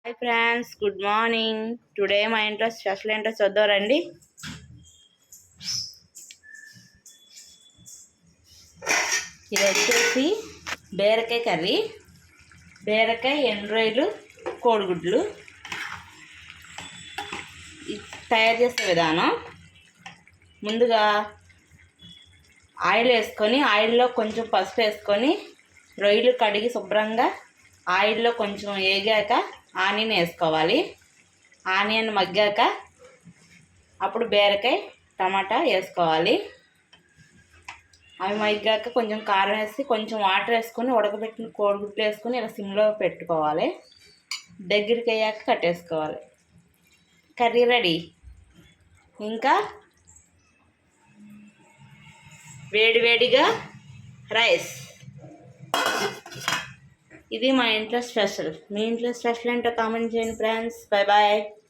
Hi friends, good morning. Today మా ఇంట్లో special ఏంటో చూద్దాం రండి. ఇది వచ్చేసి బీరకాయ కర్రీ, బీరకాయ ఎండ్రాయిలు, కోడిగుడ్లు. తయారు చేసే విధానం: ముందుగా ఆయిల్ వేసుకొని, ఆయిల్లో కొంచెం పసుపు వేసుకొని రొయ్యలు కడిగి శుభ్రంగా ఆయిల్లో కొంచెం వేగాక ఆనియన్ వేసుకోవాలి. ఆనియన్ మగ్గాక అప్పుడు బీరకాయ, టమాటా వేసుకోవాలి. అవి మగ్గాక కొంచెం కారం వేసి కొంచెం వాటర్ వేసుకొని ఉడకబెట్టిన కోడిగుడ్లు వేసుకొని ఇలా సిమ్లో పెట్టుకోవాలి. దగ్గరికి అయ్యాక కట్టేసుకోవాలి. Curry ready. ఇంకా వేడివేడిగా రైస్. ఇది మా ఇంట్లో స్పెషల్. మీ ఇంట్లో స్పెషల్ ఏంటో కామెంట్ చేయండి ఫ్రెండ్స్. Bye bye.